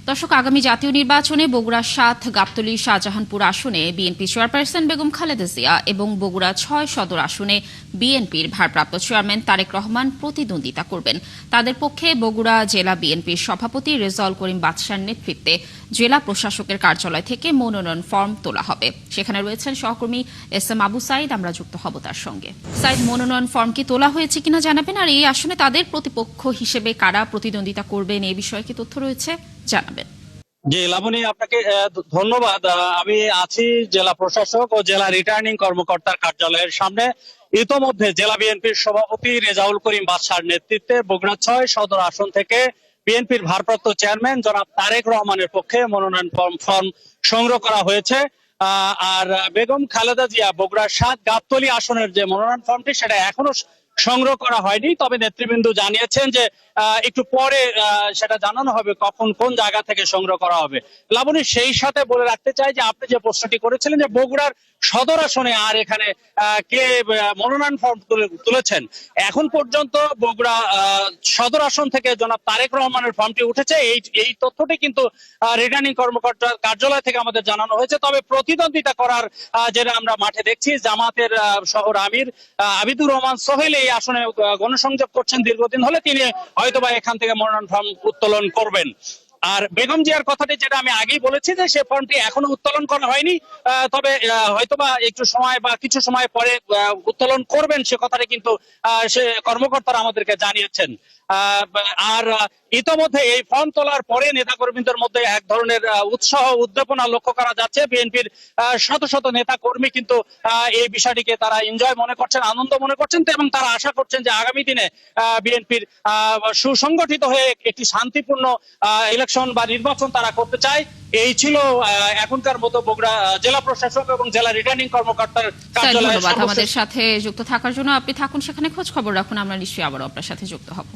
দর্শক, আগামী জাতীয় নির্বাচনে বগুড়া ৭, গাবতলী, শাহজাহানপুর আসনে বিএনপি চেয়ারপারসন বেগম খালেদা জিয়া এবং বগুড়া ৬ সদর আসনে বিএনপির ভারপ্রাপ্ত চেয়ারম্যান তারেক রহমান প্রতিদ্বন্দ্বিতা করবেন। তাদের পক্ষে বগুড়া জেলা বিএনপির সভাপতি রেজাউল করিম বাদশার নেতৃত্বে জেলা প্রশাসকের কার্যালয় থেকে মনোনয়ন ফরম তোলা হবে। সেখানে রয়েছেন সহকর্মী এস.এম. আবু সাইদ। আমরা যুক্ত হব তার সঙ্গে। সাইদ, মনোনয়ন ফরম কি তোলা হয়েছে কিনা জানাবেন, আর এই আসনে তাদের প্রতিপক্ষ হিসেবে কারা প্রতিদ্বন্দ্বিতা করবেন এই বিষয়ে কি তথ্য রয়েছে জানাবেন। জি লাবণী, আপনাকে ধন্যবাদ। আমি আছি জেলা প্রশাসক ও জেলা রিটার্নিং কর্মকর্তার কার্যালয়ের সামনে। ইতোমধ্যে জেলা বিএনপির সভাপতি রেজাউল করিম বাদশার নেতৃত্বে বগুড়া ৬ সদর আসন থেকে বিএনপির ভারপ্রাপ্ত চেয়ারম্যান জনাব তারেক রহমানের পক্ষে মনোনয়ন ফরম সংগ্রহ করা হয়েছে। আর বেগম খালেদা জিয়া বগুড়া ৭, গাবতলী আসনের যে মনোনয়ন ফর্মটি সেটা এখনো সংগ্রহ করা হয়নি, তবে নেতৃবৃন্দ জানিয়েছেন যে একটু পরে সেটা জানানো হবে কখন কোন জায়গা থেকে সংগ্রহ করা হবে। লাবণী, সেই সাথে বলে রাখতে চাই যে আপনি যে প্রশ্নটি করেছিলেন যে বগুড়ার সদর আসনে আর এখানে কে মনোনয়ন ফর্ম তুলেছেন, এখন পর্যন্ত বগুড়া সদর আসন থেকে জনাব তারেক রহমানের ফর্মটি উঠেছে। এই তথ্যটি কিন্তু রিটার্নিং কর্মকর্তার কার্যালয় থেকে আমাদের জানানো হয়েছে। তবে প্রতিদ্বন্দ্বিতা করার যেটা আমরা মাঠে দেখছি, জামাতের শহর আমির আবিদুর রহমান সোহেল এই আসনে গণসংযোগ করছেন দীর্ঘদিন হলে, তিনি হয়তোবা এখান থেকে মনোনয়ন ফর্ম উত্তোলন করবেন। আর বেগম জিয়ার কথাটি যেটা আমি আগেই বলেছি যে সে ফর্মটি এখনো উত্তোলন করা হয়নি, তবে হয়তোবা একটু সময় বা কিছু সময় পরে উত্তোলন করবেন, সে কথাটি কিন্তু সে কর্মকর্তারা আমাদেরকে জানিয়েছেন। আর ইতোমধ্যে এই ফর্ম তোলার পরে নেতাকর্মীদের মধ্যে এক ধরনের উৎসাহ উদ্দীপনা লক্ষ্য করা যাচ্ছে। বিএনপির শত শত নেতা কর্মী কিন্তু এই বিষয়টিকে তারা এনজয় মনে করছেন, আনন্দ মনে করছেন, এবং তারা আশা করছেন যে আগামী দিনে বিএনপির সুসংগঠিত হয়ে একটি শান্তিপূর্ণ ইলেকশন বা নির্বাচন তারা করতে চায়। এই ছিল এখনকার মতো বগুড়া জেলা প্রশাসক এবং জেলা রিটার্নিং কর্মকর্তার কার্যালয়। ধন্যবাদ আমাদের সাথে যুক্ত থাকার জন্য। আপনি থাকুন সেখানে, খোঁজ খবর রাখুন, আমরা নিশ্চয়ই আবারও আপনার সাথে যুক্ত হব।